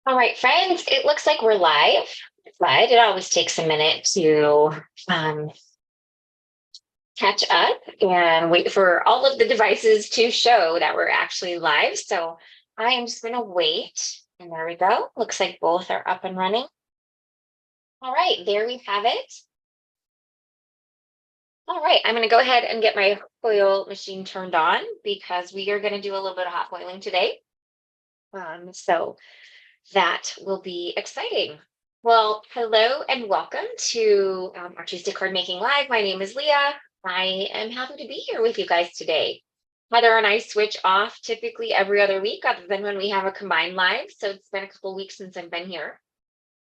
All right, friends, it looks like we're live, but it always takes a minute to um, catch up and wait for all of the devices to show that we're actually live. So I am just going to wait. And there we go. Looks like both are up and running. All right, there we have it. All right, I'm going to go ahead and get my foil machine turned on because we are going to do a little bit of hot foiling today. So that will be exciting. Well, hello and welcome to our Tuesday Card Making Live. My name is Leah. I am happy to be here with you guys today. Heather and I switch off typically every other week, other than when we have a combined live. So it's been a couple weeks since I've been here.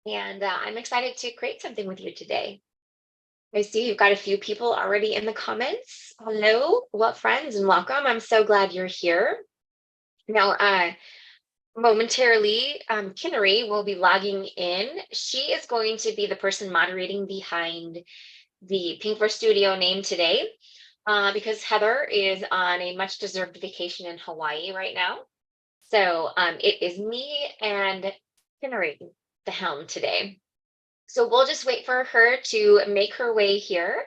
And I'm excited to create something with you today. I see you've got a few people already in the comments. Hello, well, friends, and welcome. I'm so glad you're here. Now, momentarily, Kinnery will be logging in. She is going to be the person moderating behind the Pinkfresh Studio name today because Heather is on a much deserved vacation in Hawaii right now. So it is me and Kinnery, the helm today. So we'll just wait for her to make her way here.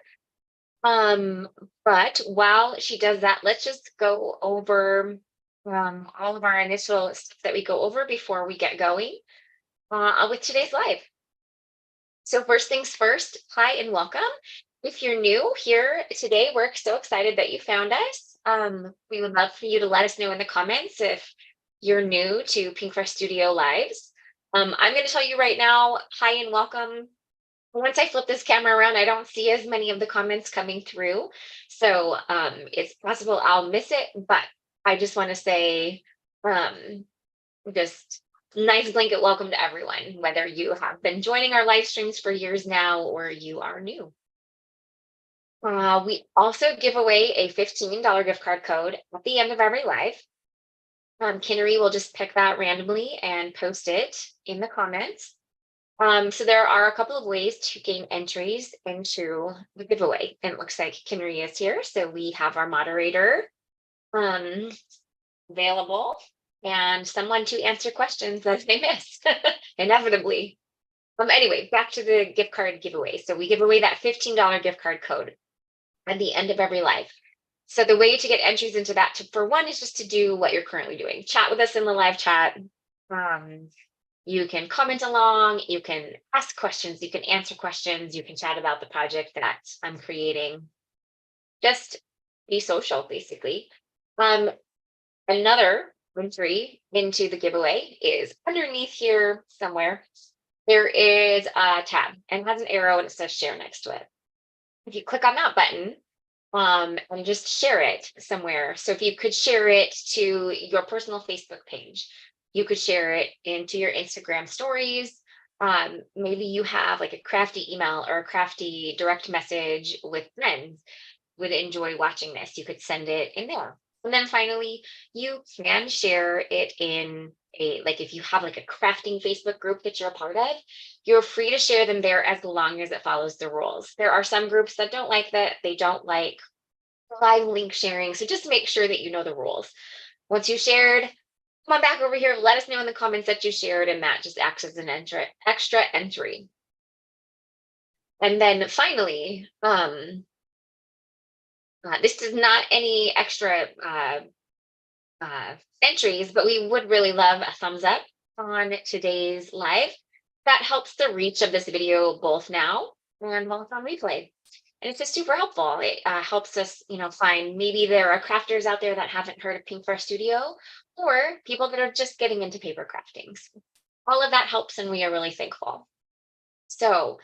But while she does that, let's just go over all of our initial stuff that we go over before we get going with today's live. So first things first, hi and welcome. If you're new here today, we're so excited that you found us. We would love for you to let us know in the comments if you're new to Pinkfresh Studio Lives. I'm going to tell you right now, hi and welcome. Once I flip this camera around, I don't see as many of the comments coming through. So it's possible I'll miss it, but I just want to say just nice blanket welcome to everyone, whether you have been joining our live streams for years now or you are new. We also give away a $15 gift card code at the end of every live. Kinnery will just pick that randomly and post it in the comments. So there are a couple of ways to gain entries into the giveaway. And it looks like Kinnery is here. So we have our moderator available and someone to answer questions that they missed, inevitably. Anyway, back to the gift card giveaway. So we give away that $15 gift card code at the end of every live. So the way to get entries into that, for one, is just to do what you're currently doing. Chat with us in the live chat. You can comment along, you can ask questions, you can answer questions, you can chat about the project that I'm creating. Just be social, basically. Another entry into the giveaway is underneath here somewhere. There is a tab and has an arrow and it says share next to it. If you click on that button, and just share it somewhere. So if you could share it to your personal Facebook page, you could share it into your Instagram stories. Maybe you have like a crafty email or a crafty direct message with friends would enjoy watching this. You could send it in there. And then finally, you can share it in like if you have like a crafting Facebook group that you're a part of, you're free to share them there as long as it follows the rules. There are some groups that don't like that. They don't like live link sharing. So just make sure that you know the rules. Once you shared, come on back over here. Let us know in the comments that you shared, and that just acts as an extra entry. And then finally, this is not any extra entries, but we would really love a thumbs up on today's live. That helps the reach of this video both now and while it's on replay. And it's just super helpful. It helps us, find maybe there are crafters out there that haven't heard of Pinkfresh Studio or people that are just getting into paper craftings. All of that helps and we are really thankful. So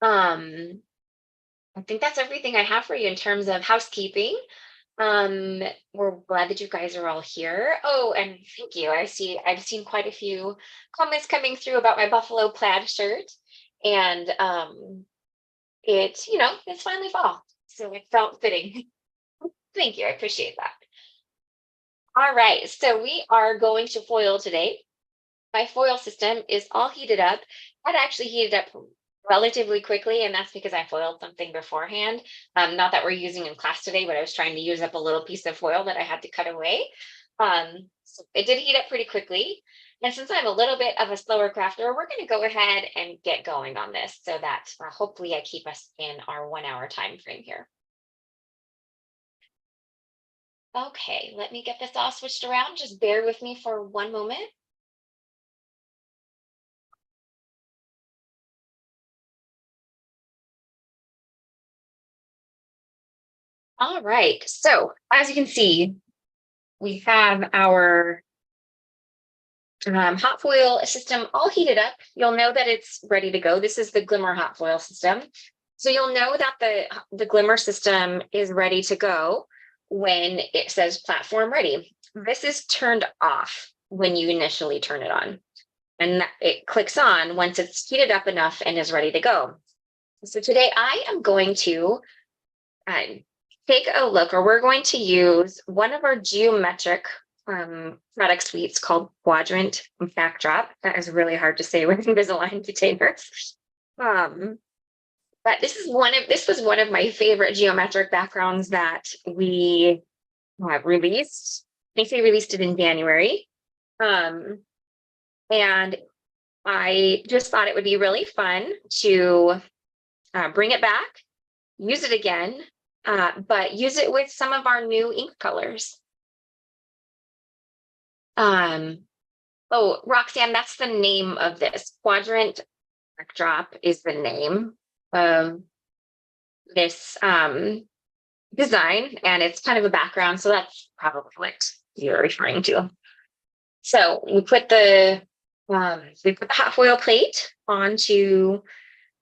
I think that's everything I have for you in terms of housekeeping. We're glad that you guys are all here. Oh, and thank you. I've seen quite a few comments coming through about my buffalo plaid shirt, and it's finally fall, so it felt fitting. Thank you. I appreciate that. All right, so we are going to foil today. My foil system is all heated up. That actually heated up relatively quickly, and that's because I foiled something beforehand. Not that we're using in class today, but I was trying to use up a little piece of foil that I had to cut away. So it did heat up pretty quickly. And since I'm a little bit of a slower crafter, we're going to go ahead and get going on this so that hopefully I keep us in our 1 hour time frame here. Okay, let me get this all switched around. Just bear with me for one moment. All right, so as you can see, we have our hot foil system all heated up. You'll know that it's ready to go. This is the Glimmer hot foil system. So you'll know that the Glimmer system is ready to go when it says platform ready. This is turned off when you initially turn it on. And it clicks on once it's heated up enough and is ready to go. So today I am going to take a look, or we're going to use one of our geometric product suites called Quadrant Backdrop. That is really hard to say with Invisalign containers. But this was one of my favorite geometric backgrounds that we released. I think we released it in January. And I just thought it would be really fun to bring it back, use it again, but use it with some of our new ink colors. Oh, Roxanne, that's the name of this. Quadrant Backdrop is the name of this design, and it's kind of a background, so that's probably what you're referring to. So we put the hot foil plate onto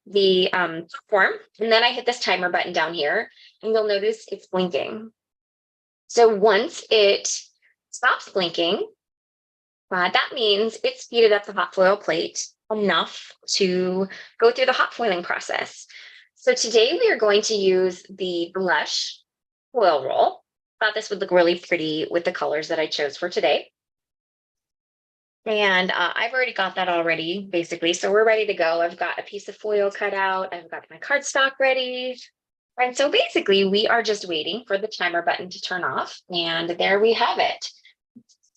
the platform, and then I hit this timer button down here, and you'll notice it's blinking. So once it stops blinking, that means it's heated up the hot foil plate enough to go through the hot foiling process. So today we are going to use the blush foil roll. Thought this would look really pretty with the colors that I chose for today. And I've already got that already, basically. So we're ready to go. I've got a piece of foil cut out. I've got my cardstock ready. And so basically we are just waiting for the timer button to turn off. And there we have it.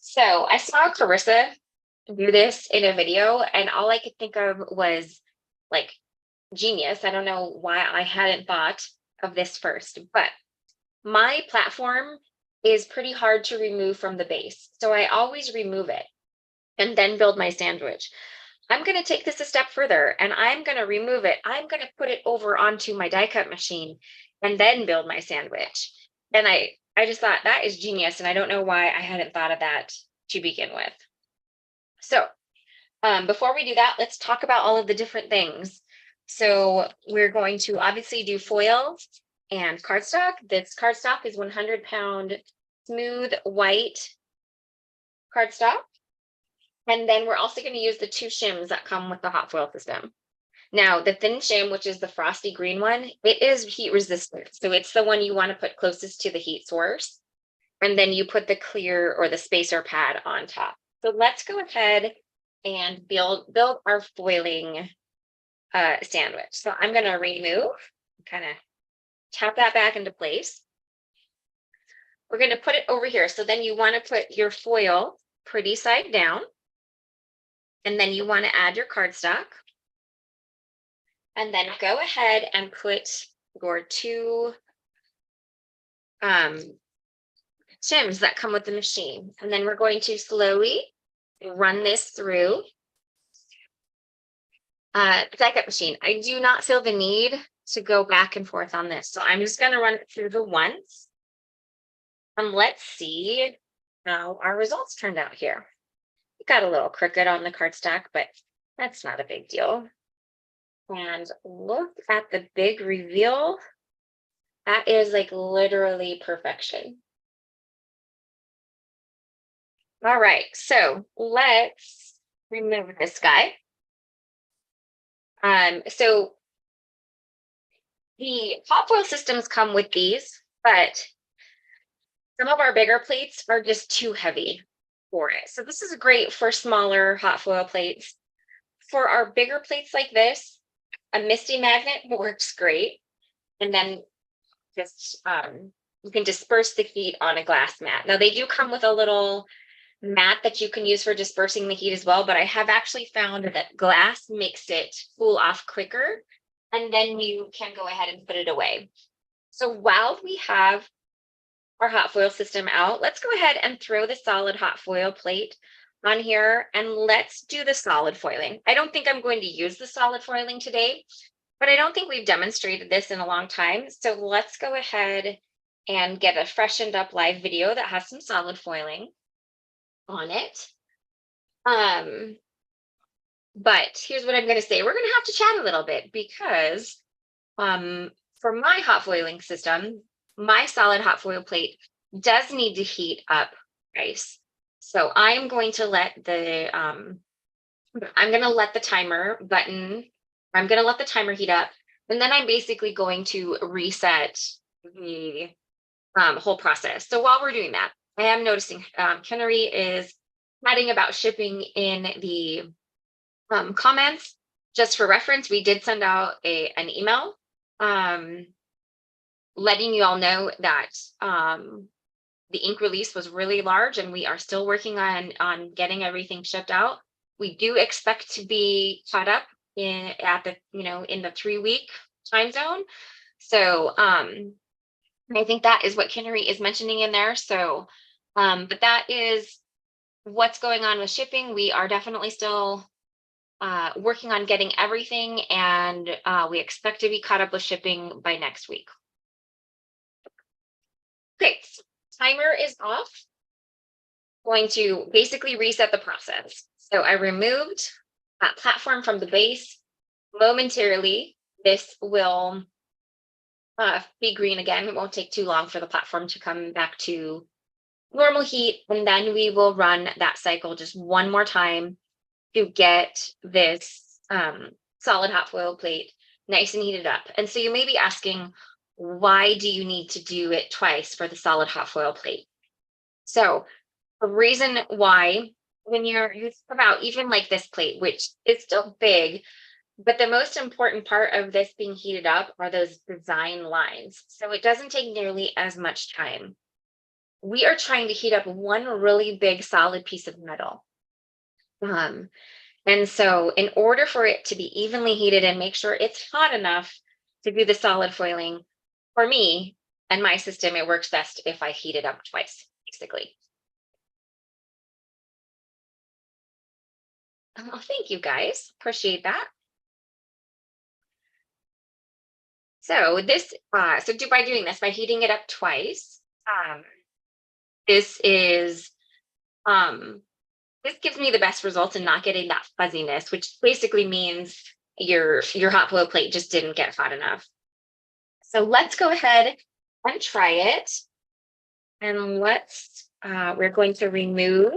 So I saw Carissa do this in a video, and all I could think of was like genius. I don't know why I hadn't thought of this first, but my platform is pretty hard to remove from the base. So I always remove it and then build my sandwich. I'm going to take this a step further, and I'm going to remove it. I'm going to put it over onto my die cut machine and then build my sandwich. And I just thought that is genius, and I don't know why I hadn't thought of that to begin with. So before we do that, let's talk about all of the different things. So we're going to obviously do foil and cardstock. This cardstock is 100-pound smooth white cardstock. And then we're also going to use the 2 shims that come with the hot foil system. Now, the thin shim, which is the frosty green one, it is heat resistant. So it's the one you want to put closest to the heat source. And then you put the clear or the spacer pad on top. So let's go ahead and build our foiling sandwich. So I'm going to remove, kind of tap that back into place. We're going to put it over here. So then you want to put your foil pretty side down. And then you want to add your cardstock. And then go ahead and put your 2 shims that come with the machine. And then we're going to slowly run this through the die cut machine. I do not feel the need to go back and forth on this. So I'm just going to run it through the once. And let's see how our results turned out here. It got a little crooked on the cardstock, but that's not a big deal. And look at the big reveal. That is like literally perfection. All right, so let's remove this guy. So the hot foil systems come with these, but some of our bigger plates are just too heavy for it. So this is great for smaller hot foil plates. For our bigger plates like this, a misty magnet works great. And then just you can disperse the heat on a glass mat. Now they do come with a little mat that you can use for dispersing the heat as well, but I have actually found that glass makes it cool off quicker, and then you can go ahead and put it away. So while we have our hot foil system out, let's go ahead and throw the solid hot foil plate on here, and let's do the solid foiling. I don't think I'm going to use the solid foiling today, but I don't think we've demonstrated this in a long time. So let's go ahead and get a freshened up live video that has some solid foiling on it. But here's what I'm going to say. We're going to have to chat a little bit because for my hot foiling system, my solid hot foil plate does need to heat up ice. So I'm going to let the timer button, I'm going to let the timer heat up, and then I'm basically going to reset the whole process. So while we're doing that, I am noticing Kennery is chatting about shipping in the comments. Just for reference, we did send out an email letting you all know that the ink release was really large, and we are still working on getting everything shipped out. We do expect to be caught up in the 3-week time zone. So I think that is what Kennery is mentioning in there. So, but that is what's going on with shipping. We are definitely still working on getting everything, and we expect to be caught up with shipping by next week. Okay, timer is off. Going to basically reset the process. So I removed that platform from the base. Momentarily, this will be green again. It won't take too long for the platform to come back to normal heat, and then we will run that cycle just one more time to get this solid hot foil plate nice and heated up. And so you may be asking, why do you need to do it twice for the solid hot foil plate? So the reason why, when you think about even like this plate, which is still big, but the most important part of this being heated up are those design lines. So it doesn't take nearly as much time. We are trying to heat up one really big solid piece of metal. And so in order for it to be evenly heated and make sure it's hot enough to do the solid foiling, for me and my system, it works best if I heat it up twice, basically. Oh, thank you guys. Appreciate that. So this, by doing this, by heating it up twice, this gives me the best results in not getting that fuzziness, which basically means your hot foil plate just didn't get hot enough. So let's go ahead and try it. And we're going to remove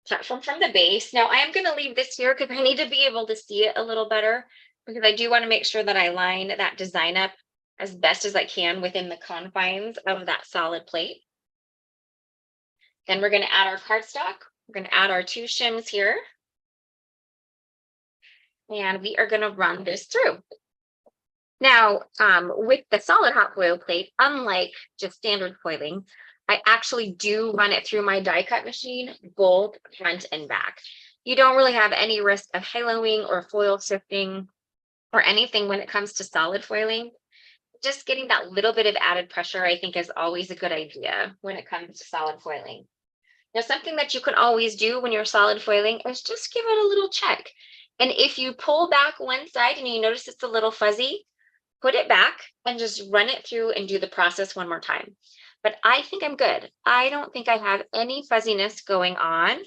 platform from the base. Now I am going to leave this here because I need to be able to see it a little better, because I do want to make sure that I line that design up as best as I can within the confines of that solid plate. Then we're going to add our cardstock. We're going to add our 2 shims here. And we are going to run this through. Now, with the solid hot foil plate, unlike just standard foiling, I actually do run it through my die cut machine, both front and back. You don't really have any risk of haloing or foil shifting or anything when it comes to solid foiling. Just getting that little bit of added pressure, I think, is always a good idea when it comes to solid foiling. Now, something that you can always do when you're solid foiling is just give it a little check. And if you pull back one side and you notice it's a little fuzzy, put it back and just run it through and do the process one more time. But I think I'm good. I don't think I have any fuzziness going on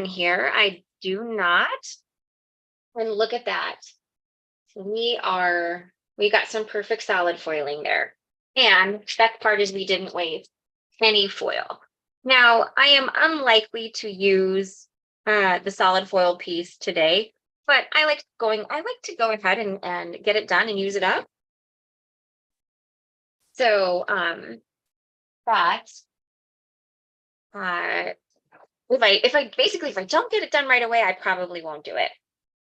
here. I do not. And look at that. We got some perfect solid foiling there. And that part is we didn't waste any foil. Now, I am unlikely to use the solid foil piece today, but I like to go ahead and get it done and use it up. So, if I don't get it done right away, I probably won't do it.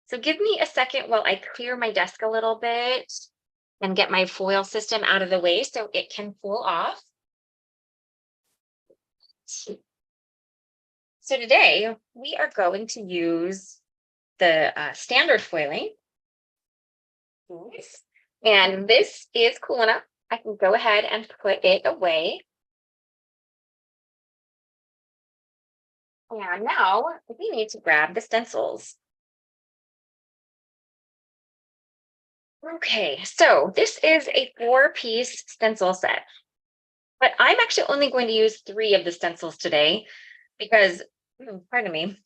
So give me a second while I clear my desk a little bit. and get my foil system out of the way so it can cool off. So today we are going to use the standard foiling. And this is cool enough. I can go ahead and put it away. And now we need to grab the stencils. Okay, so this is a 4-piece stencil set, but I'm actually only going to use 3 of the stencils today because, pardon me,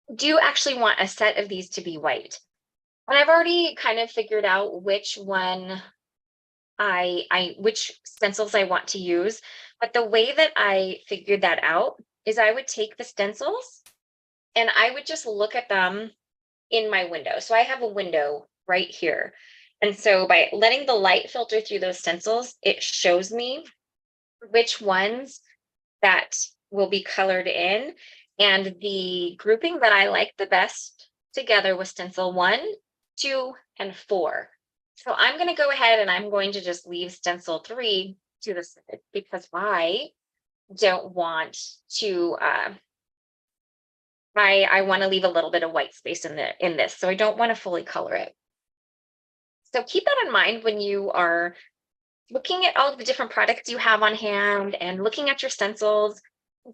I do actually want a set of these to be white. And I've already kind of figured out which one which stencils I want to use, but the way that I figured that out is I would take the stencils and I would just look at them in my window. So I have a window right here. And so by letting the light filter through those stencils, it shows me which ones that will be colored in. And the grouping that I like the best together was stencil 1, 2, and 4. So I'm going to go ahead and I'm going to just leave stencil 3 to the side because I don't want to I want to leave a little bit of white space in this, so I don't want to fully color it. So keep that in mind when you are looking at all of the different products you have on hand and looking at your stencils.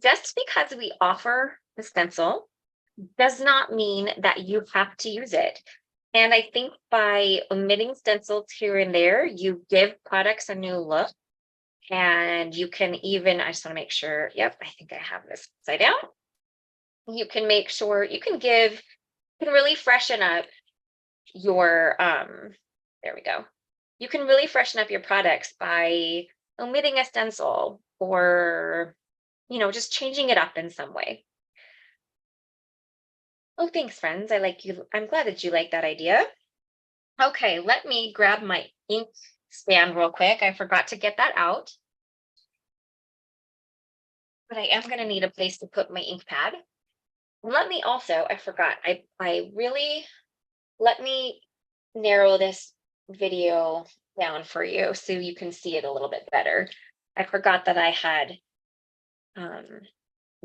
Just because we offer the stencil does not mean that you have to use it. And I think by omitting stencils here and there, you give products a new look. And you can even, I just want to make sure, yep, I think I have this upside down. You can make sure you can really freshen up your, there we go. You can really freshen up your products by omitting a stencil or, just changing it up in some way. Oh, thanks, friends. I'm glad that you like that idea. Okay, let me grab my ink stand real quick. I forgot to get that out. But I am going to need a place to put my ink pad. Let me also, I forgot, let me narrow this video down for you so you can see it a little bit better. I forgot that I had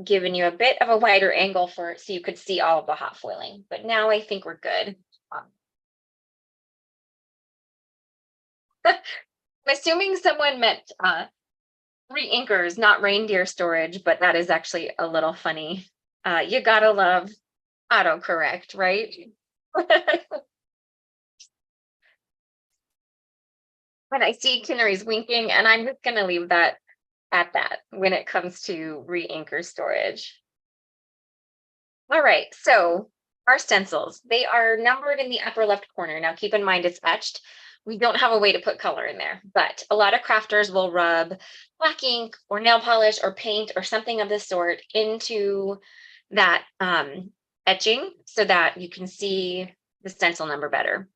given you a bit of a wider angle so you could see all of the hot foiling, but now I think we're good. I'm assuming someone meant re-inkers, not reindeer storage, but that is actually a little funny. You gotta love autocorrect, right? When I see Kinnery's winking, and I'm just gonna leave that at that when it comes to re-inker storage. All right, so our stencils, they are numbered in the upper left corner. Now keep in mind it's etched. We don't have a way to put color in there, but a lot of crafters will rub black ink or nail polish or paint or something of this sort into that etching so that you can see the stencil number better.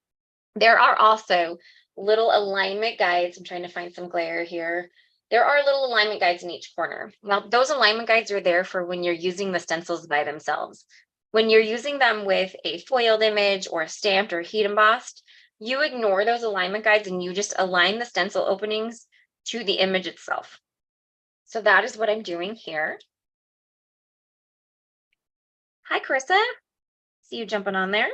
There are also little alignment guides. I'm trying to find some glare here. There are little alignment guides in each corner. Now, those alignment guides are there for when you're using the stencils by themselves. When you're using them with a foiled image or a stamped or heat embossed, you ignore those alignment guides and you just align the stencil openings to the image itself. So that is what I'm doing here. Hi, Carissa. See you jumping on there.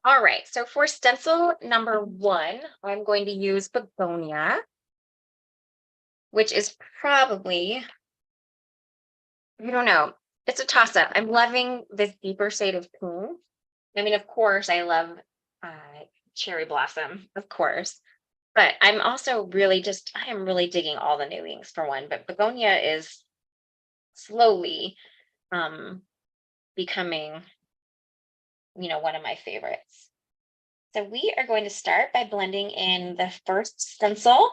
All right, so for stencil number 1, I'm going to use Begonia, which is probably, I don't know, it's a toss-up. I'm loving this deeper shade of pink. I mean, of course, I love Cherry Blossom, of course, but I'm also I am really digging all the new inks for one, but Begonia is slowly becoming, one of my favorites. So we are going to start by blending in the first stencil,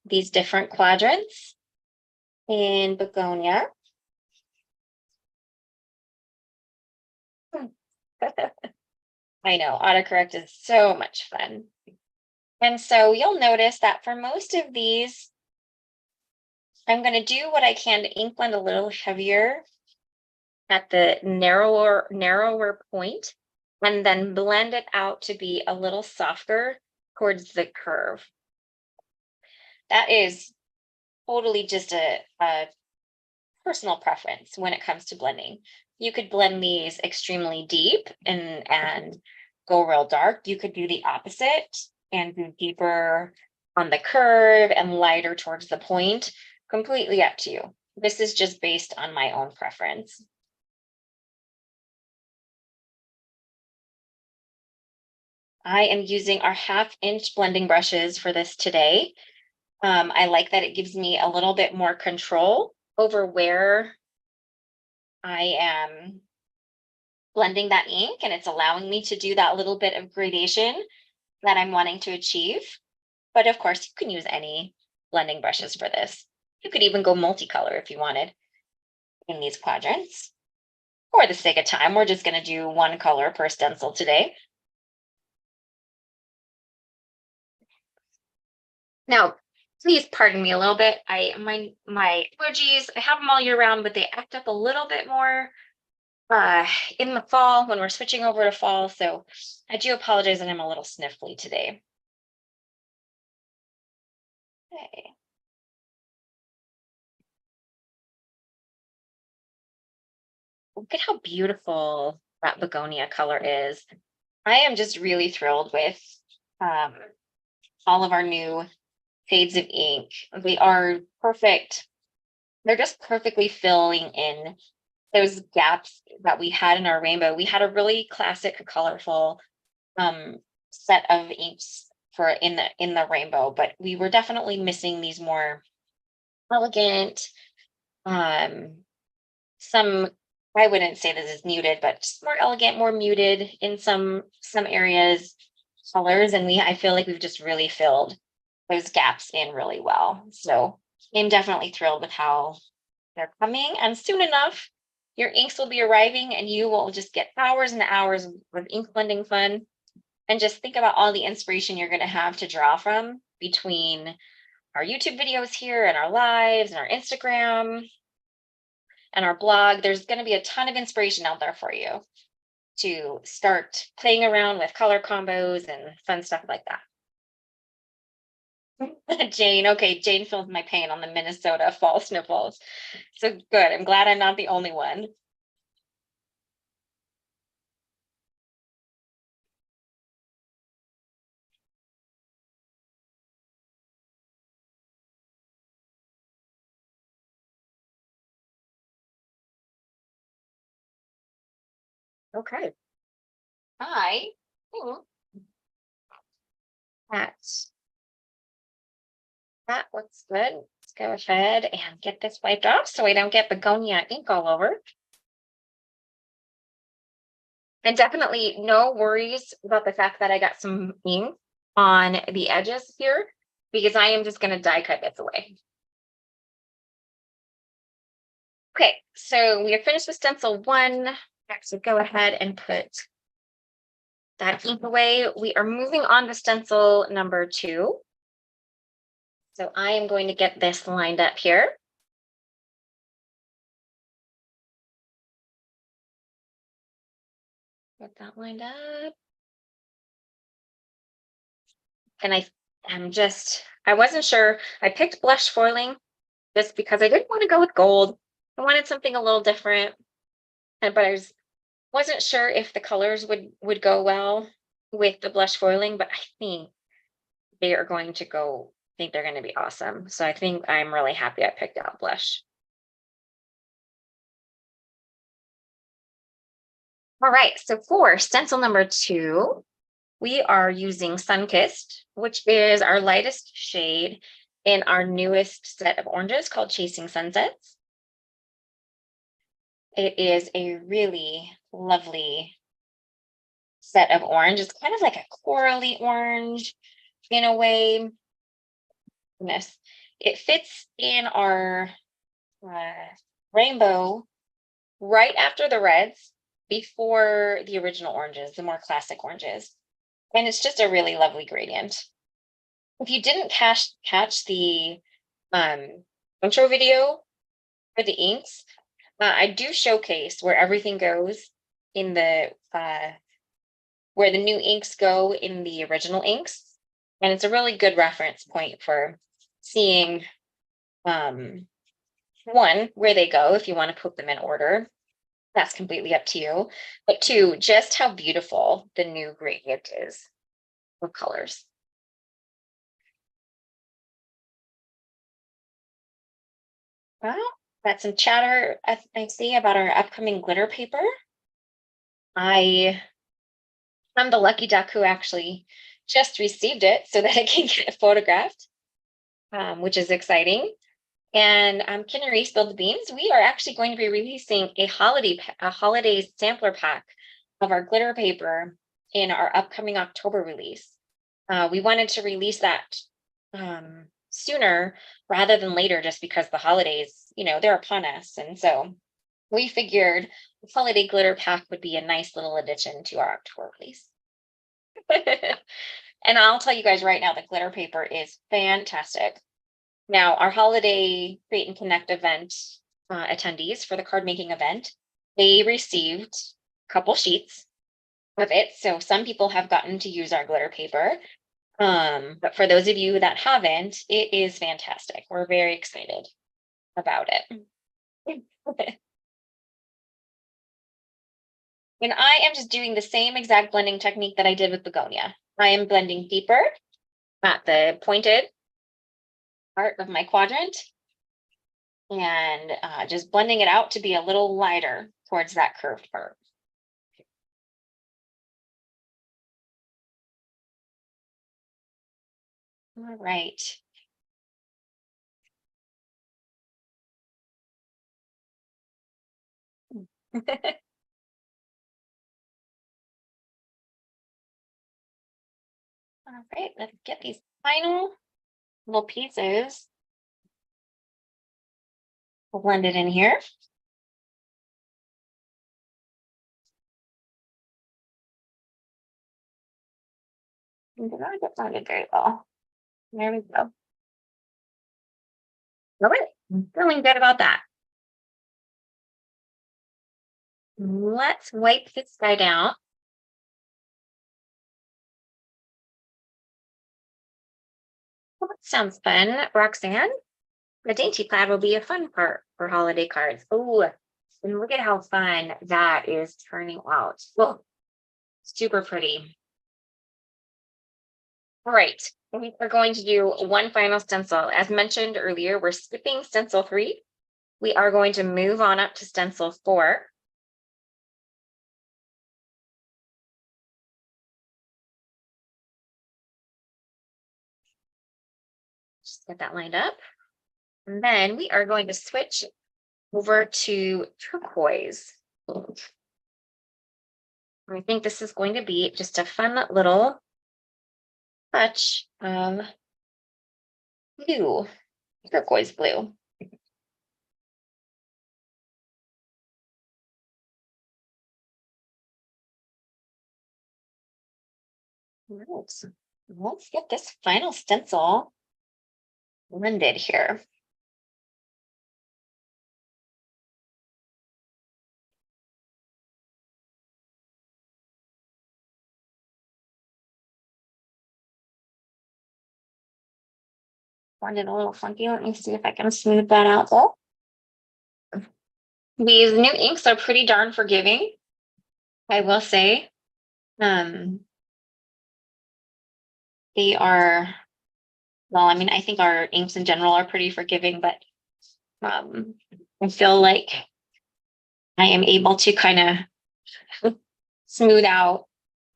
these different quadrants in Begonia. I know, autocorrect is so much fun. And so you'll notice that for most of these, I'm going to do what I can to ink blend a little heavier at the narrower point. and then blend it out to be a little softer towards the curve. That is totally just a personal preference when it comes to blending. You could blend these extremely deep and go real dark. You could do the opposite and do deeper on the curve and lighter towards the point. Completely up to you. This is just based on my own preference. I am using our 1/2-inch blending brushes for this today. I like that it gives me a little bit more control over where I am blending that ink, and it's allowing me to do that little bit of gradation that I'm wanting to achieve. But of course, you can use any blending brushes for this. You could even go multicolor if you wanted in these quadrants. For the sake of time, we're just going to do one color per stencil today. Now, please pardon me a little bit. My allergies, I have them all year round, but they act up a little bit more in the fall when we're switching over to fall. So I do apologize that I'm a little sniffly today. Okay. Look at how beautiful that begonia color is. I am just really thrilled with all of our new shades of ink. They are perfect. They're just perfectly filling in those gaps that we had in our rainbow. We had a really classic, colorful set of inks for in the rainbow, but we were definitely missing these more elegant, some, I wouldn't say this is muted, but just more elegant, more muted in some areas colors, and I feel like we've just really filled those gaps in really well. So I'm definitely thrilled with how they're coming, and soon enough your inks will be arriving and you will just get hours and hours of ink blending fun. And just think about all the inspiration you're going to have to draw from between our YouTube videos here and our lives and our Instagram and our blog. There's going to be a ton of inspiration out there for you to start playing around with color combos and fun stuff like that. Jane, okay, Jane feels my pain on the Minnesota fall sniffles. So good. I'm glad I'm not the only one. Okay. I think that's that looks good. Let's go ahead and get this wiped off so I don't get begonia ink all over. And definitely no worries about the fact that I got some ink on the edges here, because I am just going to die cut bits away. Okay, so we are finished with stencil 1. So go ahead and put that ink away. We are moving on to stencil number 2. So I am going to get this lined up here. Get that lined up. And I wasn't sure. I picked blush foiling just because I didn't want to go with gold. I wanted something a little different, but I wasn't sure if the colors would go well with the blush foiling, but I think they are going to go, I think they're going to be awesome. So I think I'm really happy I picked out blush. All right, so for stencil number 2, we are using Sunkissed, which is our lightest shade in our newest set of oranges called Chasing Sunsets. It is a really lovely set of orange. It's kind of like a corally orange in a way. Goodness. It fits in our rainbow right after the reds, before the original oranges, the more classic oranges. And it's just a really lovely gradient. If you didn't catch the intro video for the inks, I do showcase where everything goes in the where the new inks go in the original inks. And it's a really good reference point for seeing one, where they go if you want to put them in order. That's completely up to you. But two, just how beautiful the new gradient is of colors. Well, got some chatter I see about our upcoming glitter paper. I'm the lucky duck who actually just received it so that I can get it photographed, which is exciting. And Kinnary spilled the beans. We are actually going to be releasing a holiday sampler pack of our glitter paper in our upcoming October release. We wanted to release that sooner rather than later, just because the holidays, they're upon us. And so we figured the holiday glitter pack would be a nice little addition to our October release. And I'll tell you guys right now, the glitter paper is fantastic. Now, our holiday Create and Connect event attendees for the card making event, they received a couple sheets of it. So some people have gotten to use our glitter paper. But for those of you that haven't, it is fantastic. We're very excited about it. And I am just doing the same exact blending technique that I did with Begonia. I am blending deeper at the pointed part of my quadrant and just blending it out to be a little lighter towards that curved part. All right. All right, let's get these final little pieces blended in here. Did not get blended very well. There we go. All right, I'm feeling good about that. Let's wipe this guy down. Well, that sounds fun, Roxanne. The dainty plaid will be a fun part for holiday cards. Oh, and look at how fun that is turning out. Well, super pretty. All right, we are going to do one final stencil. As mentioned earlier, we're skipping stencil 3. We are going to move on up to stencil 4. Just get that lined up. And then we are going to switch over to turquoise. I think this is going to be just a fun little touch of blue, turquoise blue. Let's get this final stencil blended here. Blended a little funky. Let me see if I can smooth that out there. These new inks are pretty darn forgiving, I will say. They are, well, I mean, I think our inks in general are pretty forgiving, but I feel like I am able to kind of smooth out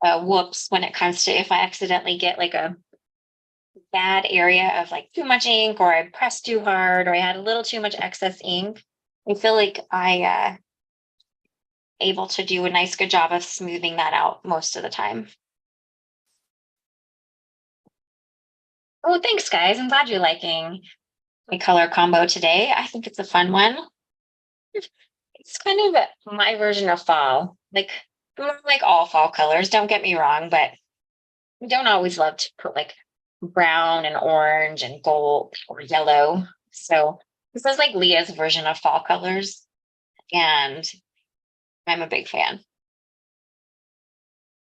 whoops when it comes to if I accidentally get like a bad area of like too much ink, or I pressed too hard, or I had a little too much excess ink. I feel like I able to do a nice good job of smoothing that out most of the time. Oh, thanks guys. I'm glad you're liking my color combo today. I think it's a fun one. It's kind of my version of fall, like all fall colors, don't get me wrong, but I don't always love to put like brown and orange and gold or yellow. So this is like Leah's version of fall colors, and I'm a big fan.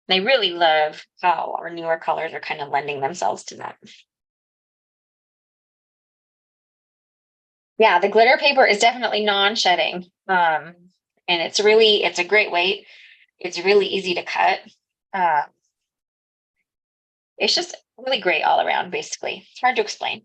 I really love how our newer colors are kind of lending themselves to that. Yeah, the glitter paper is definitely non-shedding. And it's a great weight. It's really easy to cut. Uh, it's just really great all around, basically. It's hard to explain.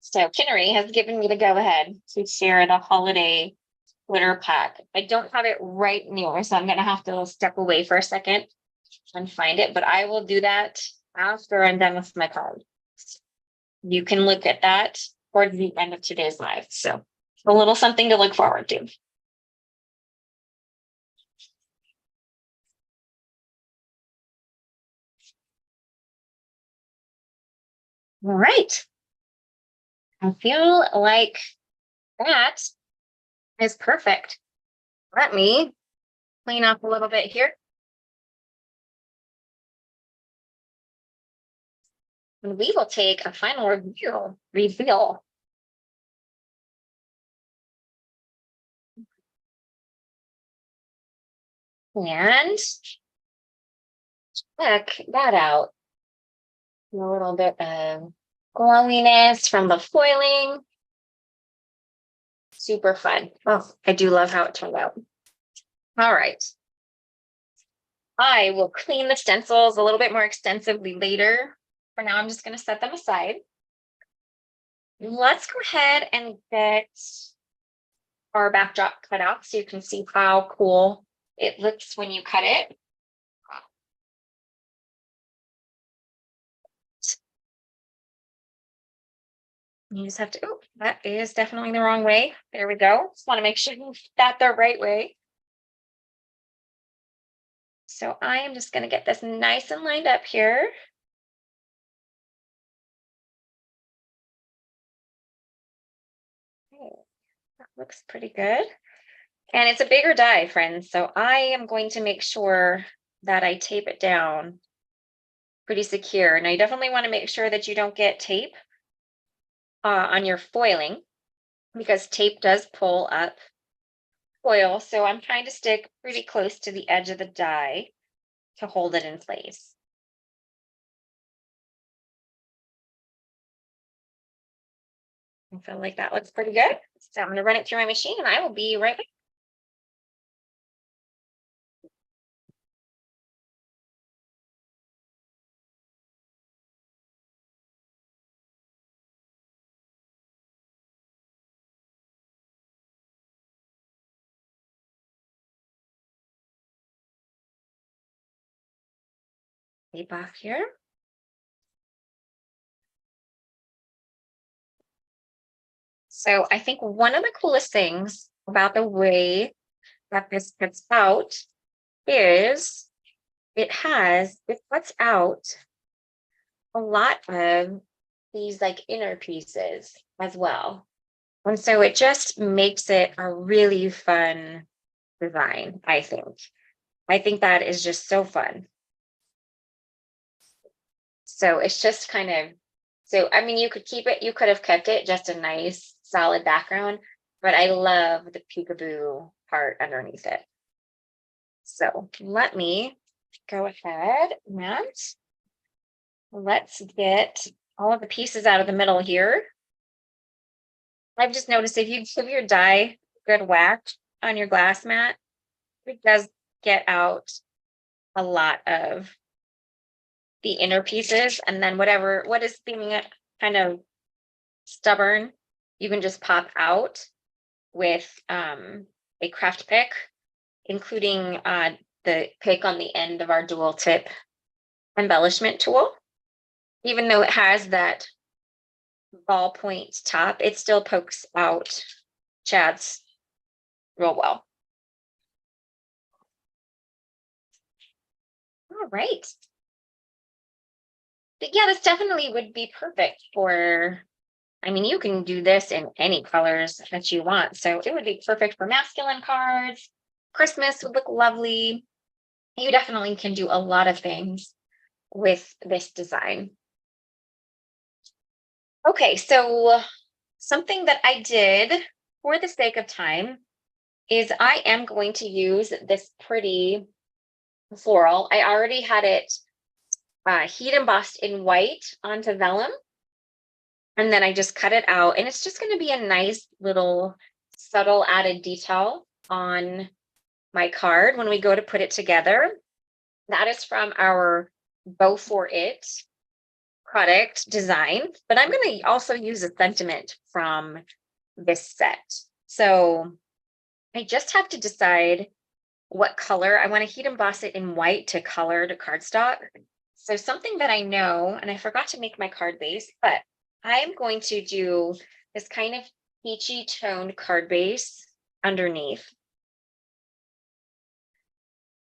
So Kinnery has given me the go-ahead to share the holiday glitter pack. I don't have it right near, so I'm gonna have to step away for a second and find it, but I will do that after I'm done with my card. You can look at that towards the end of today's live. So a little something to look forward to. All right. I feel like that is perfect. Let me clean up a little bit here. And we will take a final reveal. And check that out. A little bit of glowiness from the foiling. Super fun. Oh, I do love how it turned out. All right. I will clean the stencils a little bit more extensively later. For now, I'm just going to set them aside. Let's go ahead and get our backdrop cut out so you can see how cool it looks when you cut it. You just have to, oh, that is definitely the wrong way. There we go. Just want to make sure you that the right way. So I am just going to get this nice and lined up here. Okay, that looks pretty good. And it's a bigger die, friends. So I am going to make sure that I tape it down pretty secure. Now you definitely want to make sure that you don't get tape on your foiling because tape does pull up foil. So I'm trying to stick pretty close to the edge of the die to hold it in place. I feel like that looks pretty good. So I'm going to run it through my machine and I will be right back. Tape off here. So I think one of the coolest things about the way that this cuts out is it cuts out a lot of these like inner pieces as well. And so it just makes it a really fun design, I think. I think that is just so fun. So it's just kind of, so I mean, you could keep it, you could have kept it just a nice solid background, but I love the peekaboo part underneath it. So let me go ahead and let's get all of the pieces out of the middle here. I've just noticed if you give your die a good whack on your glass mat, it does get out a lot of the inner pieces, and then what is being kind of stubborn, you can just pop out with a craft pick, including the pick on the end of our dual tip embellishment tool. Even though it has that ballpoint top, it still pokes out chads real well. All right. But yeah, this definitely would be perfect for, I mean, you can do this in any colors that you want. So it would be perfect for masculine cards. Christmas would look lovely. You definitely can do a lot of things with this design. Okay, so something that I did for the sake of time is I am going to use this pretty floral. I already had it heat embossed in white onto vellum, and then I just cut it out, and it's just going to be a nice little subtle added detail on my card when we go to put it together. That is from our Bow for It product design, but I'm going to also use a sentiment from this set. So I just have to decide what color. I want to heat emboss it in white to colored cardstock. So something that I know, and I forgot to make my card base, but I'm going to do this kind of peachy toned card base underneath.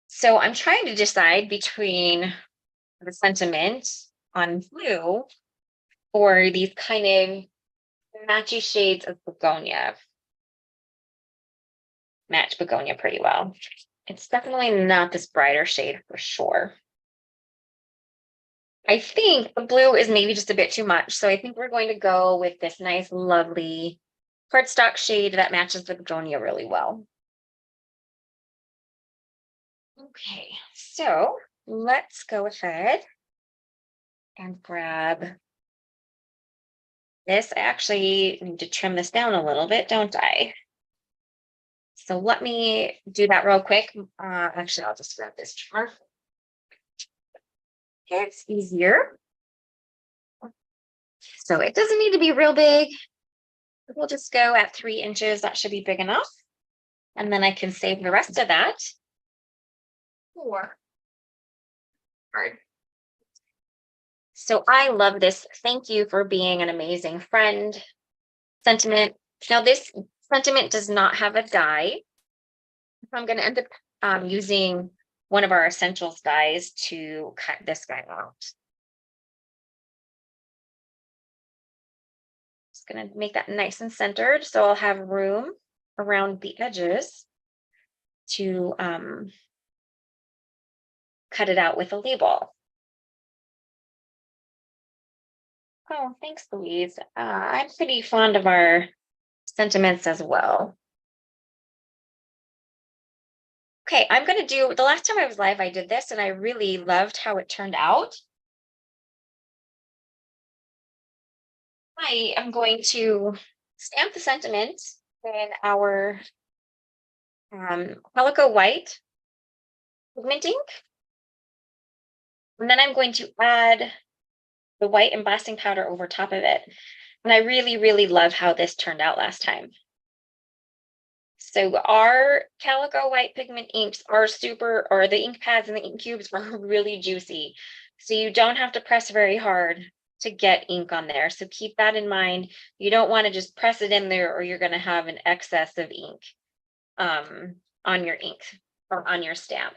So I'm trying to decide between the sentiment on blue or these kind of matchy shades of begonia. Match begonia pretty well. It's definitely not this brighter shade for sure. I think the blue is maybe just a bit too much. So I think we're going to go with this nice, lovely cardstock shade that matches the begonia really well. Okay, so let's go ahead and grab this. I actually need to trim this down a little bit, don't I? So let me do that real quick. Actually, I'll just grab this trimmer. Okay, it's easier. So it doesn't need to be real big. We'll just go at 3 inches. That should be big enough. And then I can save the rest of that for card. So I love this. Thank you for being an amazing friend. Sentiment. Now this sentiment does not have a die. I'm going to end up using one of our essentials dies to cut this guy out. Just going to make that nice and centered so I'll have room around the edges to cut it out with a label. Oh, thanks, Louise. I'm pretty fond of our sentiments as well. Okay, I'm going to do, the last time I was live, I did this and I really loved how it turned out. I am going to stamp the sentiment in our Calico White pigment ink. And then I'm going to add the white embossing powder over top of it. And I really, really love how this turned out last time. So our Calico White pigment inks are super, or the ink pads and the ink cubes are really juicy. So you don't have to press very hard to get ink on there. So keep that in mind. You don't want to just press it in there or you're going to have an excess of ink on your ink or on your stamp.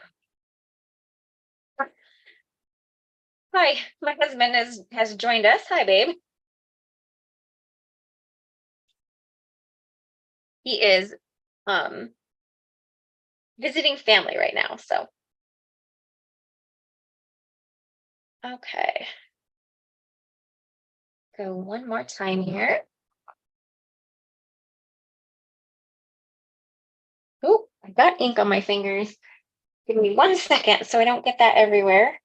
Hi, my husband has joined us. Hi, babe. He is visiting family right now, so. Okay. Go one more time here. Oh, I got ink on my fingers. Give me 1 second so I don't get that everywhere.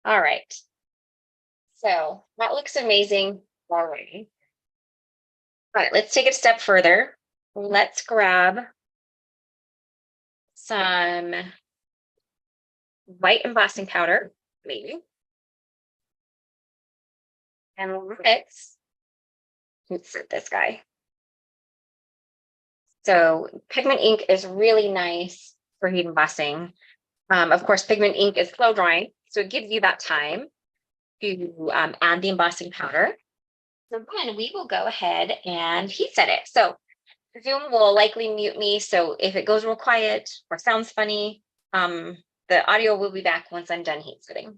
All right. So that looks amazing already. All right, let's take it a step further. Let's grab some white embossing powder, maybe. And let's insert this guy. So pigment ink is really nice for heat embossing. Of course, pigment ink is slow drying, so it gives you that time to add the embossing powder. So then we will go ahead and heat set it. So Zoom will likely mute me. So if it goes real quiet or sounds funny, the audio will be back once I'm done heat setting.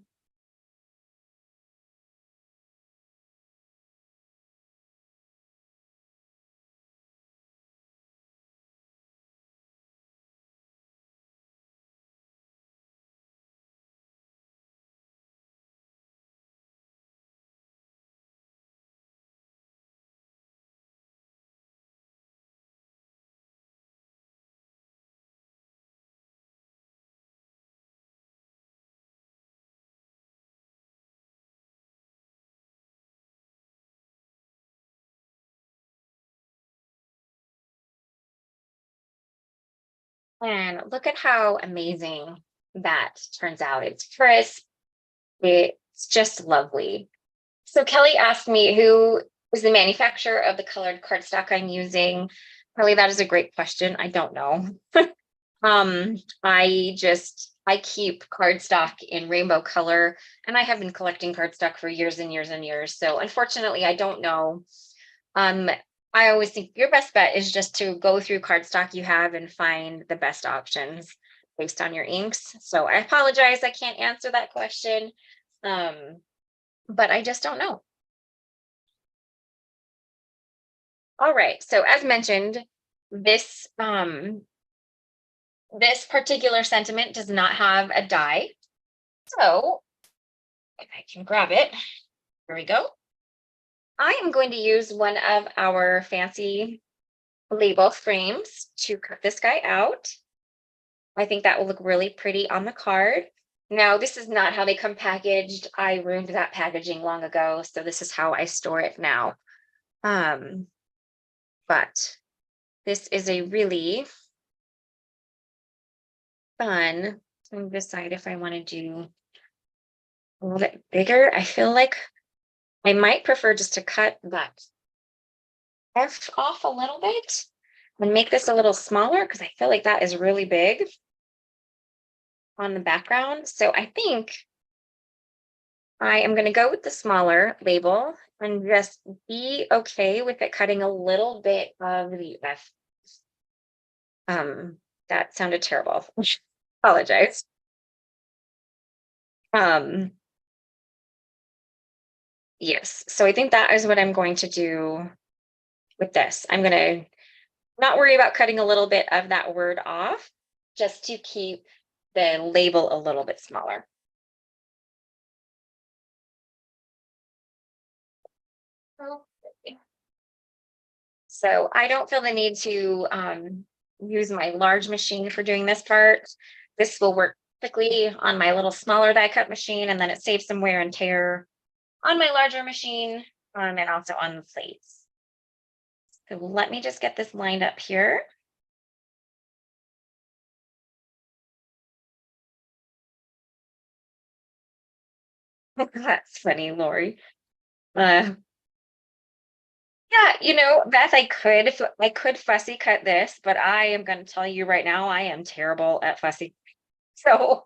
And look at how amazing that turns out. It's crisp. It's just lovely. So Kelly asked me who is the manufacturer of the colored cardstock I'm using. Kelly, that is a great question. I don't know. I keep cardstock in rainbow color, and I have been collecting cardstock for years and years and years. So unfortunately, I don't know. Um, I always think your best bet is just to go through cardstock you have and find the best options based on your inks. So I apologize, I can't answer that question. But I just don't know. All right, so as mentioned, this this particular sentiment does not have a die. So if I can grab it, here we go. I am going to use one of our fancy label frames to cut this guy out. I think that will look really pretty on the card. Now, this is not how they come packaged. I ruined that packaging long ago, so this is how I store it now. But this is a really fun. I'm decide if I want to do a little bit bigger. I feel like I might prefer just to cut that F off a little bit and make this a little smaller because I feel like that is really big on the background. So I think I am going to go with the smaller label and just be okay with it cutting a little bit of the F. That sounded terrible. Apologize. Yes, so I think that is what I'm going to do with this. I'm going to not worry about cutting a little bit of that word off, just to keep the label a little bit smaller. So I don't feel the need to use my large machine for doing this part. This will work quickly on my little smaller die cut machine, and then it saves some wear and tear on my larger machine and also on the plates. So let me just get this lined up here. That's funny, Lori. Yeah, Beth, I could fussy cut this, but I am going to tell you right now, I am terrible at fussy. So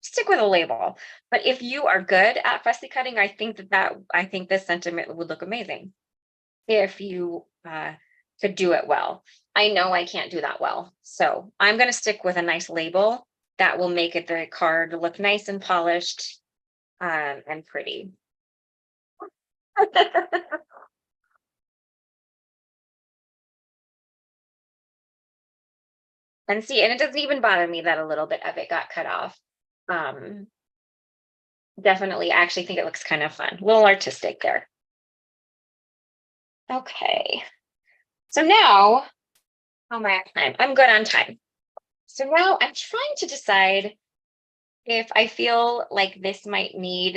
stick with a label. But if you are good at fussy cutting, I think this sentiment would look amazing if you could do it well. I know I can't do that well, so I'm going to stick with a nice label that will make the card look nice and polished and pretty. And see, and it doesn't even bother me that a little bit of it got cut off. Um, Definitely, I actually think it looks kind of fun, a little artistic there. Okay, so now, how am I at time? I'm good on time. So now I'm trying to decide if I feel like this might need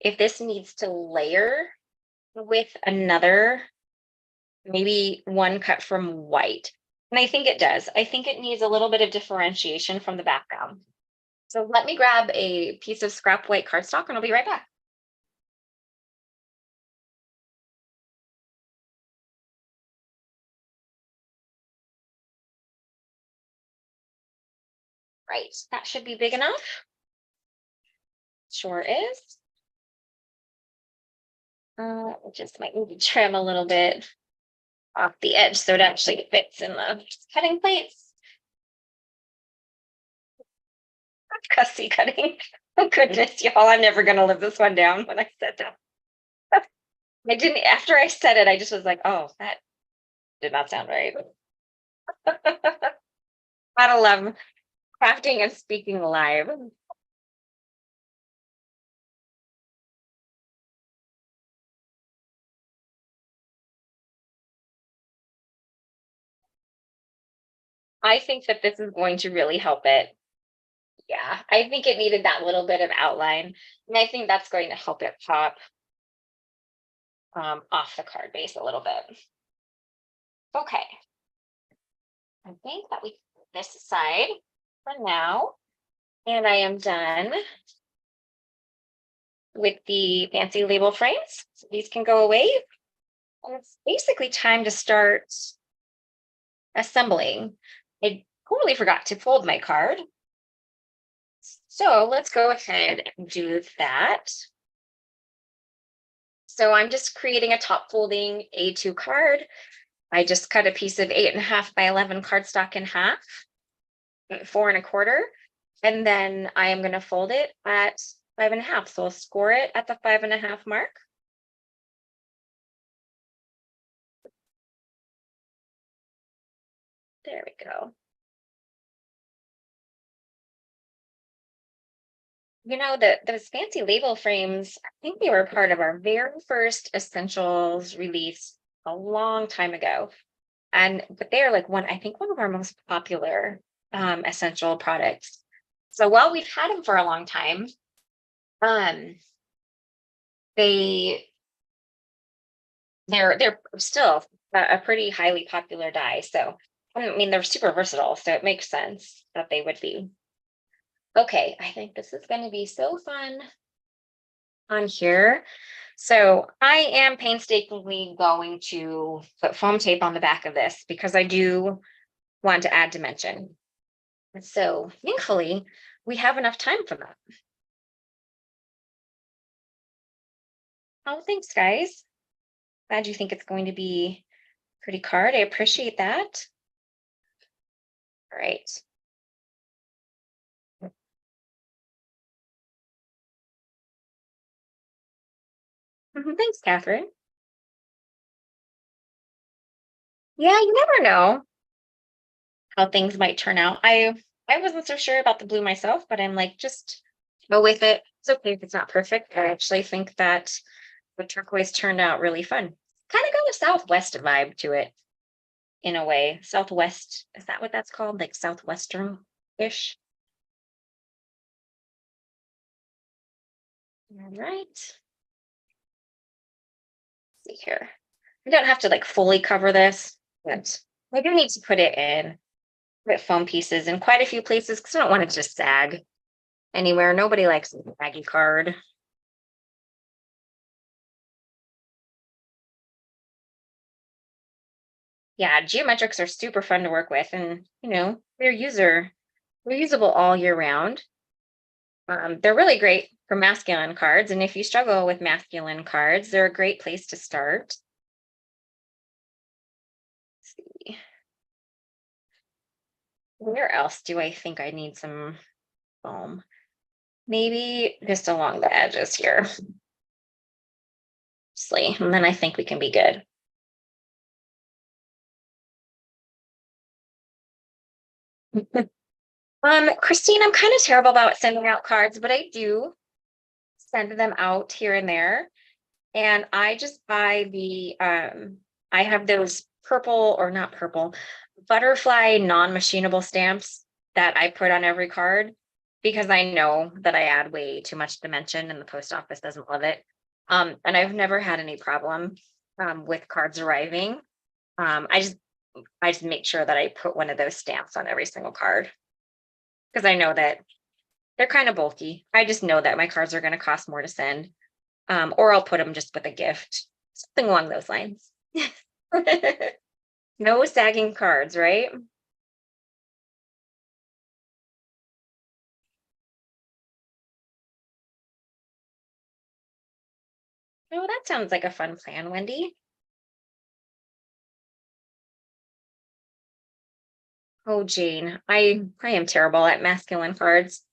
if this needs to layer with another, maybe one cut from white. And I think it does. I think it needs a little bit of differentiation from the background. So let me grab a piece of scrap white cardstock and I'll be right back. Right, that should be big enough. Sure is. Just might need to trim a little bit off the edge so it actually fits in the cutting plates. Cussy cutting. Oh goodness, y'all, I'm never gonna live this one down when I said that. I didn't, after I said it, I just was like, oh, that did not sound right. Gotta love crafting and speaking live. I think that this is going to really help it. Yeah, I think it needed that little bit of outline. And I think that's going to help it pop off the card base a little bit. Okay. I think that we put this aside for now. And I am done with the fancy label frames. So these can go away. And it's basically time to start assembling. I totally forgot to fold my card. So let's go ahead and do that. So I'm just creating a top folding A2 card. I just cut a piece of 8.5 by 11 cardstock in half, 4 1/4, and then I am going to fold it at 5.5. So I'll score it at the 5.5 mark. There we go. You know, those fancy label frames, I think they were part of our very first Essentials release a long time ago. But they're like I think one of our most popular essential products. So while we've had them for a long time, um, they're still a pretty highly popular dye. So I mean, they're super versatile, so it makes sense that they would be. Okay, I think this is going to be so fun on here. So I am painstakingly going to put foam tape on the back of this because I do want to add dimension. So thankfully, we have enough time for that. Oh, thanks, guys. Glad you think it's going to be a pretty card. I appreciate that. All right. Thanks, Catherine. Yeah, you never know how things might turn out. I wasn't so sure about the blue myself, but I'm like, just go with it. It's okay if it's not perfect. I actually think that the turquoise turned out really fun. Kind of got a southwest vibe to it in a way. Southwest, is that what that's called? Like southwestern-ish. All right. See here. I don't have to like fully cover this, but I do need to put it in, put foam pieces in quite a few places because I don't want it to just sag anywhere. Nobody likes a saggy card. Yeah, geometrics are super fun to work with, and they're usable all year round. They're really great for masculine cards, and if you struggle with masculine cards, they're a great place to start. Let's see. Where else do I think I need some foam? Maybe just along the edges here. And then I think we can be good. Christine, I'm kind of terrible about sending out cards, but I do send them out here and there. And I just buy I have those purple or not purple, butterfly non-machinable stamps that I put on every card because I know that I add way too much dimension and the post office doesn't love it. And I've never had any problem with cards arriving. I just make sure that I put one of those stamps on every single card because I know that they're kind of bulky. I just know that my cards are going to cost more to send, or I'll put them just with a gift, something along those lines. No sagging cards, right? Oh, that sounds like a fun plan, Wendy. Oh, Jane, I am terrible at masculine cards.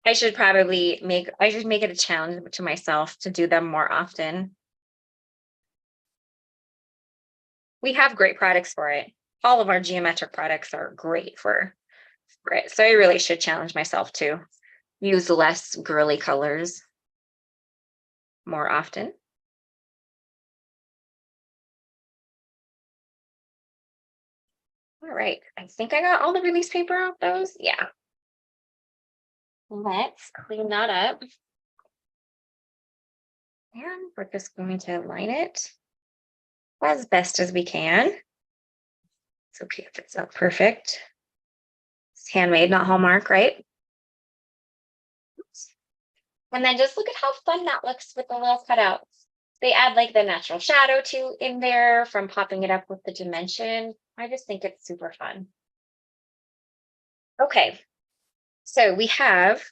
I should make it a challenge to myself to do them more often. We have great products for it. All of our geometric products are great for it. So I really should challenge myself to use less girly colors more often. All right, I think I got all the release paper off those. Yeah. Let's clean that up. And we're just going to line it as best as we can. It's okay if it's not perfect. It's handmade, not Hallmark, right? And then just look at how fun that looks with the little cutouts. They add like the natural shadow to in there from popping it up with the dimension. I just think it's super fun. Okay, so we have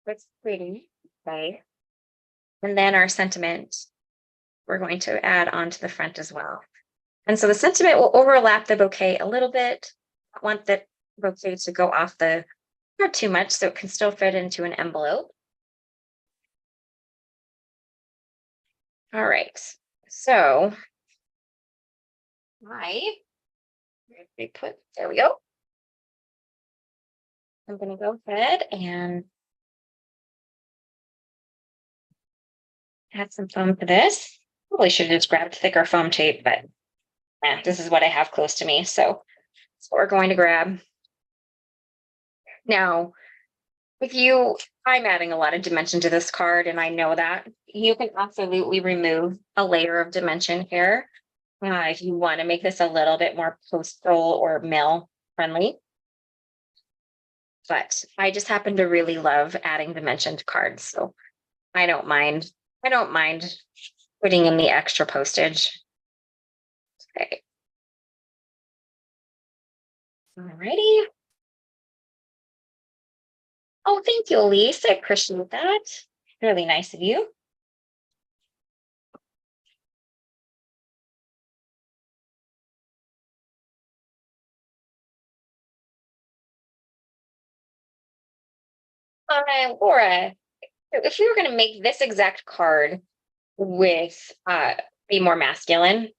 what's pretty, okay, and then our sentiment we're going to add onto the front as well. And so the sentiment will overlap the bouquet a little bit. I want the bouquet to go off the not too much so it can still fit into an envelope. All right, so there we go. I'm going to go ahead and add some foam to this. Probably should have just grabbed thicker foam tape, but this is what I have close to me. So that's what we're going to grab. Now, I'm adding a lot of dimension to this card, and I know that. You can absolutely remove a layer of dimension here if you want to make this a little bit more postal or mail friendly. But I just happen to really love adding dimension to cards, so I don't mind. I don't mind putting in the extra postage. Okay. Alrighty. Oh, thank you, Elise. I appreciate that. Really nice of you. Laura, if we were going to make this exact card with be more masculine,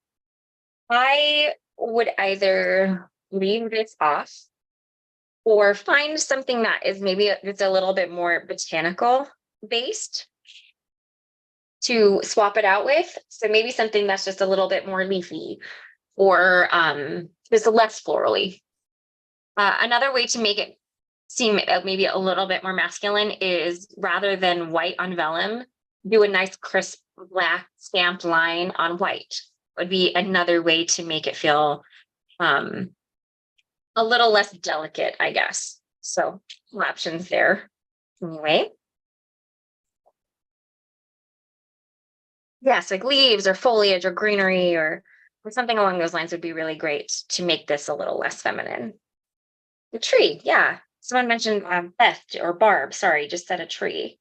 I would either leave this off or find something that is maybe it's a little bit more botanical based to swap it out with. So maybe something that's just a little bit more leafy or just less florally. Another way to make it seem maybe a little bit more masculine is rather than white on vellum, do a nice crisp black stamped line on white. Would be another way to make it feel a little less delicate, I guess. So options there. Anyway. Yes, like leaves or foliage or greenery or something along those lines would be really great to make this a little less feminine. The tree, yeah. Someone mentioned Beth or Barb, sorry, just said a tree.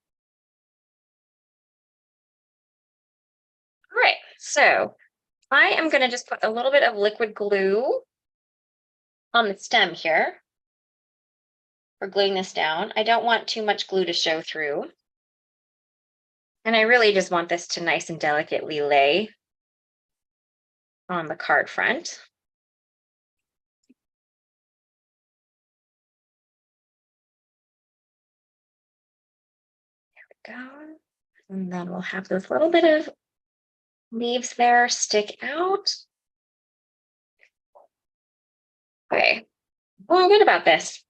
All right, so I am going to just put a little bit of liquid glue on the stem here for gluing this down. I don't want too much glue to show through. And I really just want this to nice and delicately lay on the card front. There we go. And then we'll have those little bit of leaves there stick out. Okay, well, I'm good about this.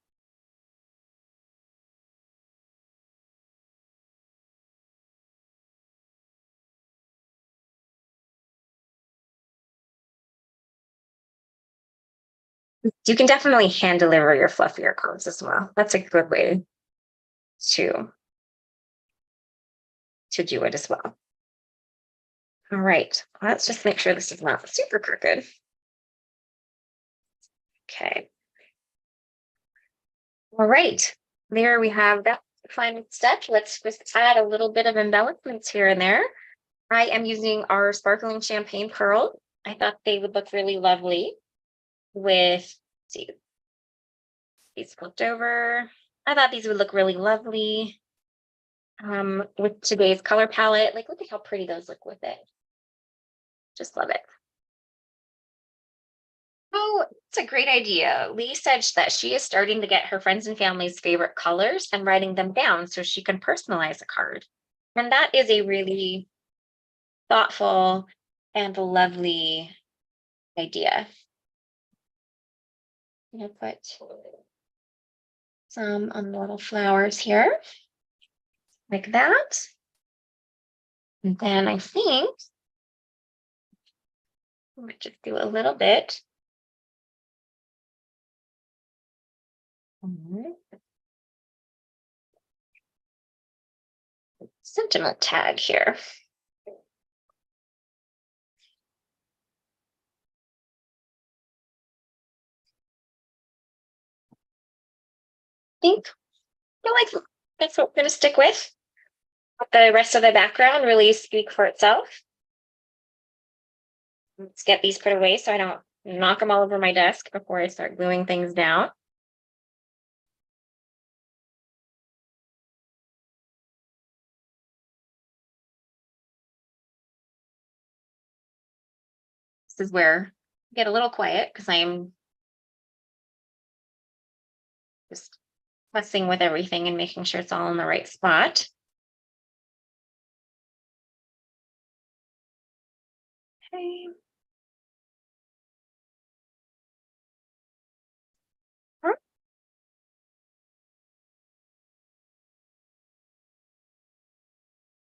You can definitely hand deliver your fluffier cards as well. That's a good way to do it as well. All right, let's just make sure this is not super crooked. Okay. All right, there we have that final step. Let's just add a little bit of embellishments here and there. I am using our sparkling champagne pearl. I thought they would look really lovely with, see, these flipped over. I thought these would look really lovely with today's color palette. Like, look at how pretty those look with it. Just love it. Oh, it's a great idea. Lee said that she is starting to get her friends and family's favorite colors and writing them down so she can personalize a card. And that is a really thoughtful and lovely idea. I'm going to put some on the little flowers here, like that. And then I think I might just do a little bit Sentiment tag here. Think feel like that's what we're going to stick with. Let the rest of the background really speak for itself. Let's get these put away so I don't knock them all over my desk before I start gluing things down. This is where I get a little quiet because I am just messing with everything and making sure it's all in the right spot. Okay.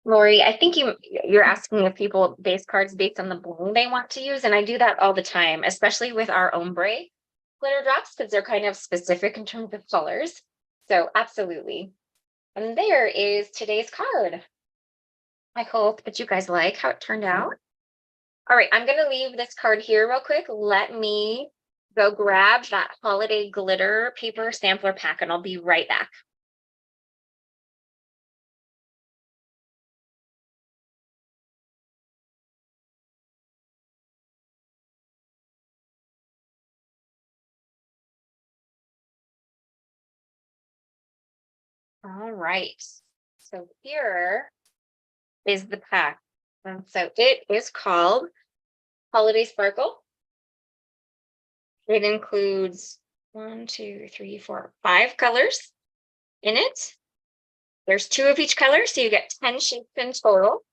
Lori, I think you're asking if people base cards based on the bling they want to use, and I do that all the time, especially with our ombre glitter drops because they're kind of specific in terms of colors. So absolutely. And there is today's card. I hope that you guys like how it turned out. All right, I'm gonna leave this card here real quick. Let me go grab that holiday glitter paper sampler pack and I'll be right back. All right, so here is the pack. And so it is called Holiday Sparkle. It includes 1, 2, 3, 4, 5 colors in it. There's 2 of each color, so you get 10 sheets in total.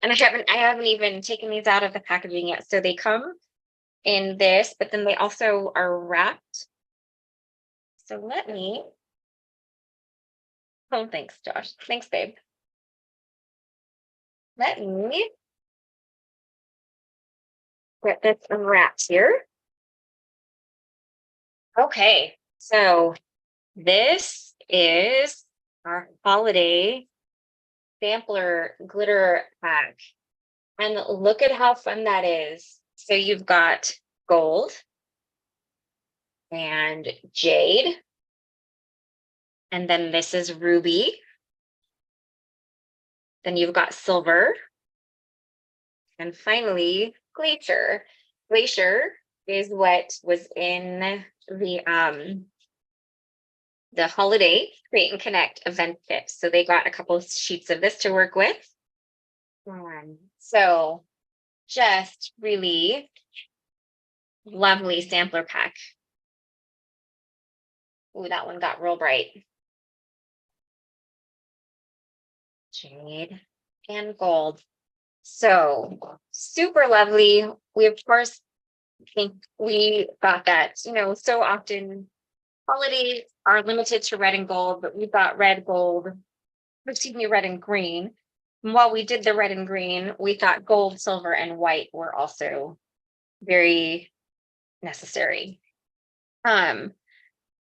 And I haven't even taken these out of the packaging yet. So they come in this, but then they also are wrapped. So let me. Oh, thanks, Josh. Thanks, babe. Let me get this unwrapped here. Okay, so this is our holiday sampler glitter pack. And look at how fun that is. So you've got gold and jade. And then this is ruby. Then you've got silver. And finally, glacier. Glacier is what was in the holiday Create and Connect event kit. So they got a couple of sheets of this to work with. So just really lovely sampler pack. Ooh, that one got real bright. Jade and gold. So super lovely. We of course think we got that, so often holidays are limited to red and gold, but we've got red and green. And while we did the red and green, we thought gold, silver, and white were also very necessary.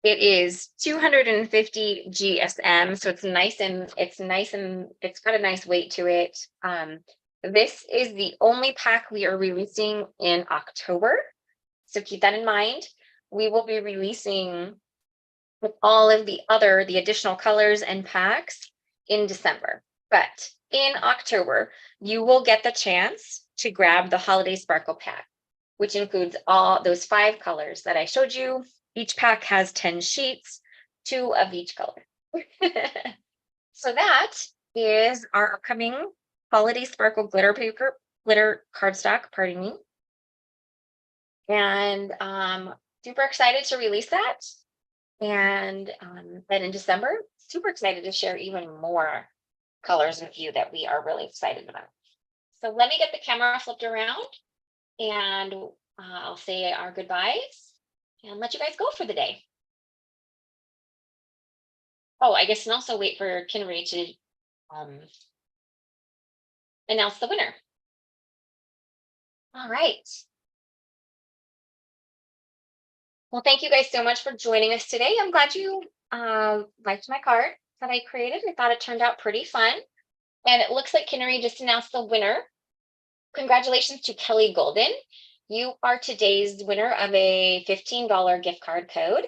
It is 250 GSM, so it's nice and it's got a nice weight to it. This is the only pack we are releasing in October, so keep that in mind. We will be releasing with all of the additional colors and packs in December, but in October you will get the chance to grab the Holiday Sparkle pack, which includes all those 5 colors that I showed you. Each pack has 10 sheets, 2 of each color. So that is our upcoming Holiday Sparkle glitter cardstock, pardon me. And super excited to release that. And then in December, super excited to share even more colors with you that we are really excited about. So let me get the camera flipped around and I'll say our goodbyes and let you guys go for the day. Oh, I guess, and also wait for Kinry to announce the winner. All right. Well, thank you guys so much for joining us today. I'm glad you liked my card that I created. I thought it turned out pretty fun. And it looks like Kinnery just announced the winner. Congratulations to Kelly Golden. You are today's winner of a $15 gift card code.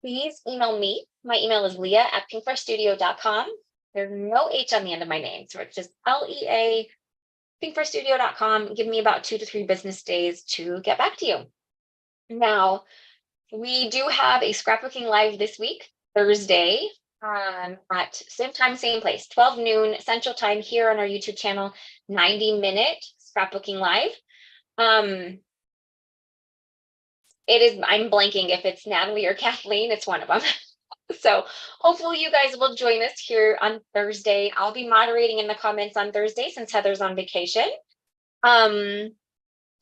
Please email me. My email is leah@pinkfreshstudio.com. There's no H on the end of my name, so it's just LEA, pinkfreshstudio.com. Give me about 2 to 3 business days to get back to you. Now, we do have a scrapbooking live this week, Thursday, at same time, same place, 12 noon Central Time here on our YouTube channel, 90-minute scrapbooking live. It is, I'm blanking if it's Natalie or Kathleen, it's one of them. So hopefully you guys will join us here on Thursday. I'll be moderating in the comments on Thursday since Heather's on vacation. Of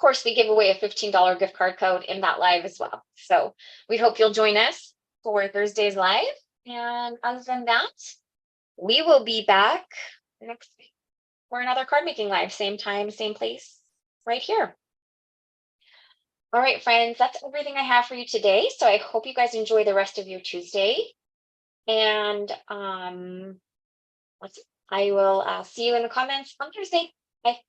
course, we give away a $15 gift card code in that live as well. So we hope you'll join us for Thursday's live. And other than that, we will be back next week for another card making live, same time, same place, right here. All right, friends, that's everything I have for you today. So I hope you guys enjoy the rest of your Tuesday. And I will see you in the comments on Thursday. Bye.